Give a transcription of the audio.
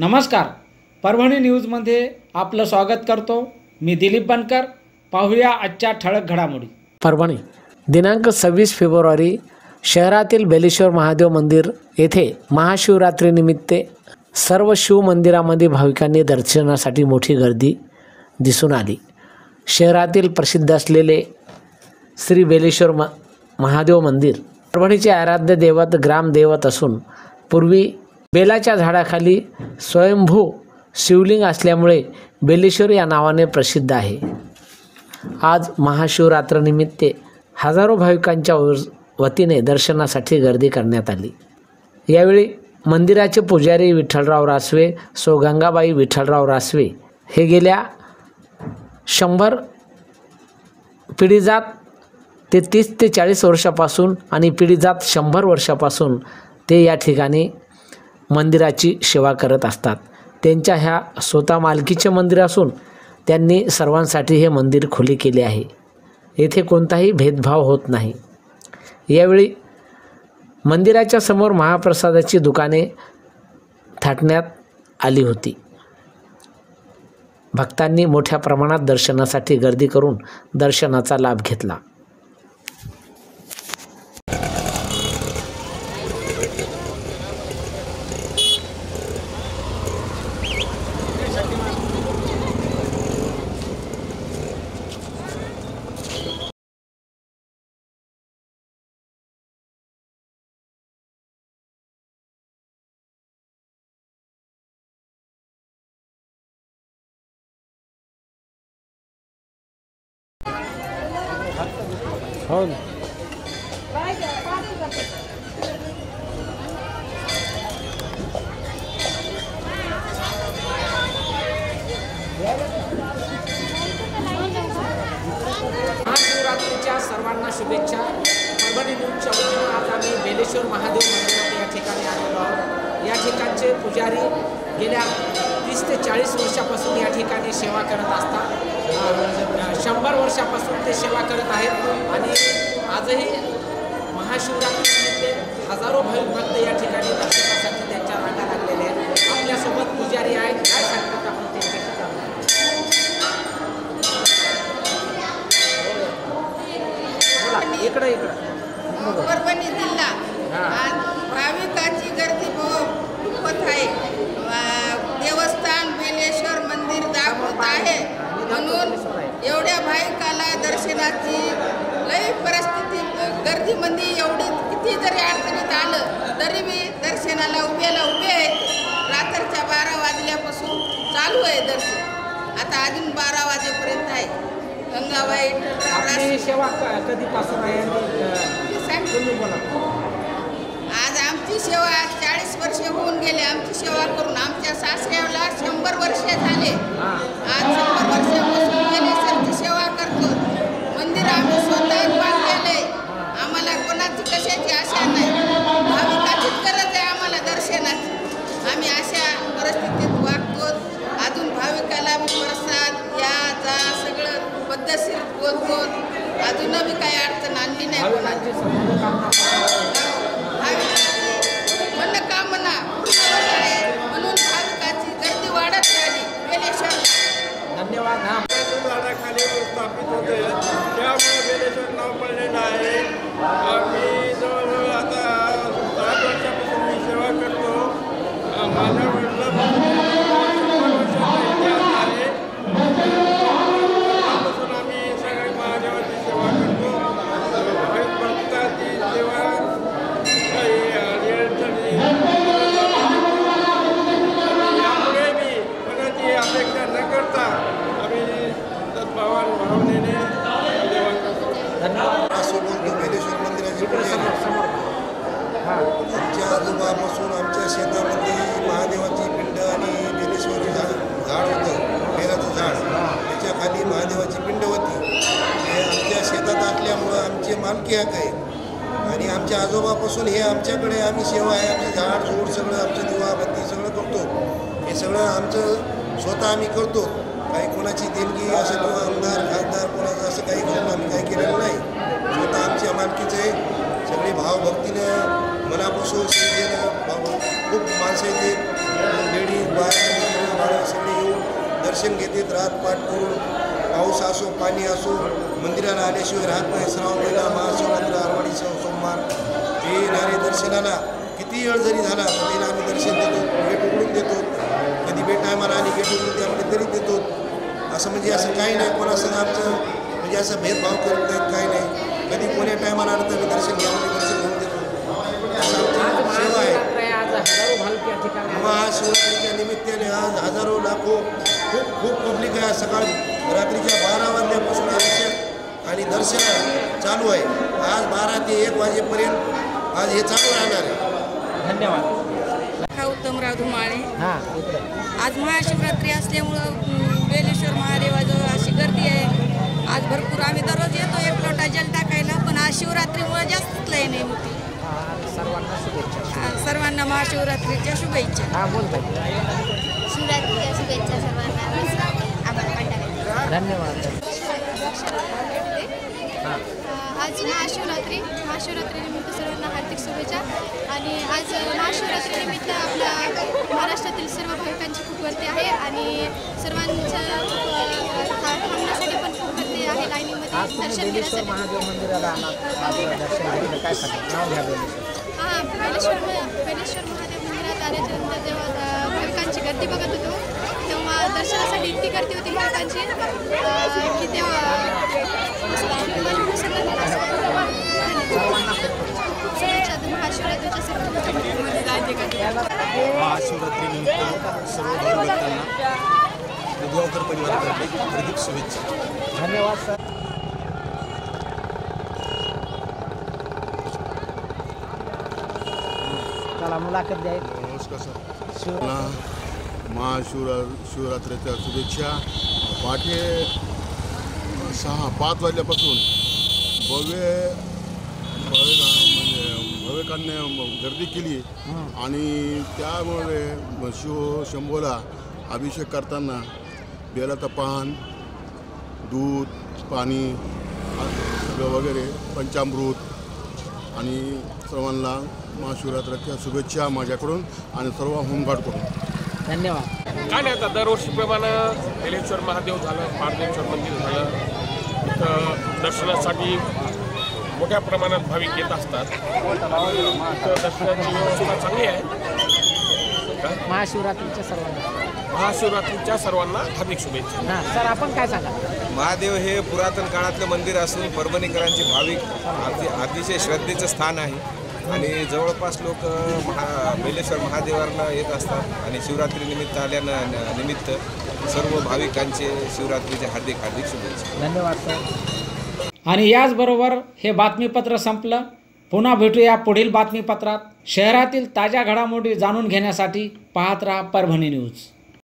नमस्कार, परभणी न्यूजमध्ये आपलं स्वागत करतो। मी दिलीप बनकर। पाहूया आजच्या ठळक घडामोडी। परभणी दिनांक 26 फेब्रुवारी शहरातील बेलेश्वर महादेव मंदिर येथे महाशिवरात्रीनिमित्त सर्व शिव मंदिरामध्ये भाविकांनी दर्शनासाठी मोठी गर्दी दिसून आली। शहरातील प्रसिद्ध असलेले श्री बेलेश्वर महादेव मंदिर परभणीचे आराध्य दैवत ग्रामदैवत असून पूर्वी बेलाच्या झाडाखाली स्वयंभू शिवलिंग असल्यामुळे बेलेश्वर या नावाने प्रसिद्ध आहे। आज महाशिवरात्रीनिमित्त हजारो भाविकांच्या वतीने दर्शनासाठी गर्दी करण्यात आली। यावेळी मंदिराचे पुजारी विठ्ठलराव रासवे सौ गंगाबाई विठ्ठलराव रासवे हे गेल्या 100 पिढीजात ते 30 ते 40 वर्षापासून आणि पिढीजात 100 वर्षापासून ते या ठिकाणी मंदिराची सेवा करत असतात। त्यांच्या ह्या स्वतः मालकीचे मंदिर असून त्यांनी सर्वांसाठी हे मंदिर खुले केले आहे। येथे कोणताही भेदभाव होत नाही। यावेळी मंदिराच्या समोर महाप्रसादाची दुकाने थाटण्यात आली होती। भक्तांनी मोठ्या प्रमाणात दर्शनासाठी गर्दी करून दर्शनाचा लाभ घेतला। हो महाशिवरात्रीच्या सर्वांना शुभेच्छा। परभणी न्यूजच्या वतीने आज आम्ही बेलेश्वर महादेव मंदिरात या ठिकाणी आलेलो आहोत। या ठिकाणचे पुजारी गेल्या 30 ते 40 वर्षापासून या ठिकाणी सेवा करत असतात। 100 वर्षापासून ते सेवा करत आहेत आणि आजही महाशिवरात्रीनिमित्त हजारो भाविक भक्त या ठिकाणी दर्शनासाठी त्यांच्या रांगा लागलेल्या आहेत। आपल्यासोबत पुजारी आहेत, काय सांगतात आपण त्यांच्याशी? इकडे परभणी जिल्हा भाविकांची गर्दी खूपच आहे। देवस्थान बेलेश्वर मंदिर दाखवत आहे म्हणून एवढ्या भाविकाला दर्शनाची लई परिस्थिती गर्दीमध्ये एवढी किती जरी अडचणीत आलं तरी मी दर्शनाला उभे आहेत। रात्रीच्या 12 वाजल्यापासून चालू आहे दर्शन, आता अजून 12 वाजेपर्यंत आहे। गंगाबाई सेवा कधीपासून आहे? आज आमची सेवा 40 वर्ष होऊन गेले आमची सेवा करून। आमच्या सासऱ्याला 100 वर्ष झाले। आज 100 वर्षापासून बेलेश्वरची सेवा करतो। मंदिर आम्ही स्वतः बांधलेले, आम्हाला कोणाची कशाची आशा नाही, भाविकाचीच गरज आहे आम्हाला दर्शनाची। आम्ही अशा परिस्थितीत वागतो। अजून भाविकाला आम्ही प्रसाद या जा सगळं पद्धतशीर बोलतो। अजून बी काही अडचण आणली नाही कोणाची। मनोकामना म्हणून भाविकाची गर्दी वाढत राहिली बेलेश्वरला। धन्यवाद। झाडाखाली स्थापित होते त्यामुळे बेलेश्वर नाव पडलेलं आहे। आम्ही जवळजवळ आता 7 वर्षापासून मी सेवा करतो। माझ्या वडिलांपासून 100 वर्षाचा इतिहास आहे। त्यापासून आम्ही सगळे महादेवाची सेवा करतो। भक्ताची सेवा काही अडचणी यामुळे मी कोणाची अपेक्षा न करता आम्ही सद्भावान भावनेने सेवा करतो। बेलेश्वर मंदिराची आमच्या आजोबापासून आमच्या शेतामध्ये महादेवाची पिंड आणि बेलेश्वर झाड होतं, बेलाचं झाड, त्याच्या खाली महादेवाची पिंड होती। हे आमच्या शेतात असल्यामुळं आमचे मालकी हक्क आहे आणि आमच्या आजोबापासून हे आमच्याकडे आम्ही सेवा आहे। आमचं झाड झोड सगळं आमचं दिवाबत्ती सगळं करतो। हे सगळं आमचं स्वतः आम्ही करतो। काही कोणाची देणगी असं किंवा आमदार खासदार कोणाचं असं काही करून आम्ही काही केलेलं नाही। स्वतः आमच्या मालकीचं आहे। सगळे भावभक्तीनं मनापासून श्रद्धेनं खूप माणसं येते, लेडीज बाय दर्शन घेतात, रातपाठ करून पाऊस असो पाणी असो मंदिराला आल्याशिवाय राहत नाही. श्रावण महिना महाशिवरात्र आरवाडी सोमवार हे येणारे दर्शनाला किती वेळ जरी झाला तरी आम्ही दर्शन देतो, गेट उघडून देतो. कधी बेटायमाला आणि गेट उघडून त्यामध्ये तरी देतो. असं म्हणजे असं काही नाही, कोणासंग आमचं म्हणजे असं भेदभाव करत नाहीत, काही नाही. कधी कोण्या टायमाला आलं तर मी दर्शन घेऊन देतो. असं आमची सेवा आहे. महाशिवरात्रीच्या निमित्ताने आज हजारो लाखो खूप पब्लिक आहे. सकाळी रात्रीच्या 12 वाजल्यापासून अभिषेक आणि दर्शन चालू आहे. आज 12 ते 1 वाजेपर्यंत आज हे चालू राहणार आहे. धन्यवाद. उत्तमराव धुमाळे. हां आज महाशिवरात्री असल्यामुळं बेलेश्वर महादेवाजवळ अशी गर्दी आहे. आज भरपूर आम्ही दररोज येतो 1 लोटा जल टाकायला, पण आज शिवरात्रीमुळे जास्तच लय नाही होती. सर्वांना शुभेच्छा. सर्वांना महाशिवरात्रीच्या शुभेच्छा. हां बोलताय. शिवरात्रीच्या शुभेच्छा सर्वांना. आभार पाठवले. धन्यवाद. आज महाशिवरात्रीनिमित्त सर्वांना हार्दिक शुभेच्छा. आणि आज महाशिवरात्रीनिमित्त आपल्या महाराष्ट्रातील सर्व भाविकांची खूप गर्दी आहे आणि सर्वांच्या थांबण्यासाठी पण खूप गर्दी आहे लाईनीमध्ये दर्शन घेण्यासाठी. महादेव मंदिराला दर्शन काय सांगा, नाव घ्या. हां, बेलेश्वर महादेव मंदिरात आल्याच्यानंतर जेव्हा भाविकांची गर्दी बघत होतो तेव्हा दर्शनासाठी इतकी गर्दी होती भाविकांची की तेव्हा महाशिवरात्रीनिमित्त सर्व भाविकांना बुधवाकर परिवारातर्फे हार्दिक शुभेच्छा. धन्यवाद सर. चला मुलाखत द्या. नमस्कार सर. महाशिवरात्रीच्या शुभेच्छा. पहाटे 5 वाजल्यापासून भाविकांनी गर्दी केली आणि त्यामुळे शंभोला अभिषेक करताना बेलाचं पान, दूध, पाणी वगैरे पंचामृत आणि सर्वांना महाशिवरात्रीच्या शुभेच्छा माझ्याकडून आणि सर्व होमगार्डकडून. धन्यवाद. काय नाही, आता दरवर्षीप्रमाणे बेलेश्वर महादेव झालं, पारदेश्वर मंदिर झालं, इथं दर्शनासाठी मोठ्या प्रमाणात भाविक येत असतात. इथं दर्शनाची व्यवस्था चांगली आहे. महाशिवरात्रीच्या सर्वांना हार्दिक शुभेच्छा. हां सर, आपण काय सांगा. महादेव हे पुरातन काळातलं मंदिर असून परभणीकरांचे भाविक अतिशय श्रद्धेचं स्थान आहे आणि जवळपास लोक बेलेश्वर महादेवांना येत असतात आणि शिवरात्रीनिमित्त निमित्त सर्व भाविकांचे शिवरात्रीचे हार्दिक शुभेच्छा. धन्यवाद सर. आणि याचबरोबर हे बातमीपत्र संपलं. पुन्हा भेटूया पुढील बातमीपत्रात. शहरातील ताज्या घडामोडी जाणून घेण्यासाठी पाहत रहा परभणी न्यूज.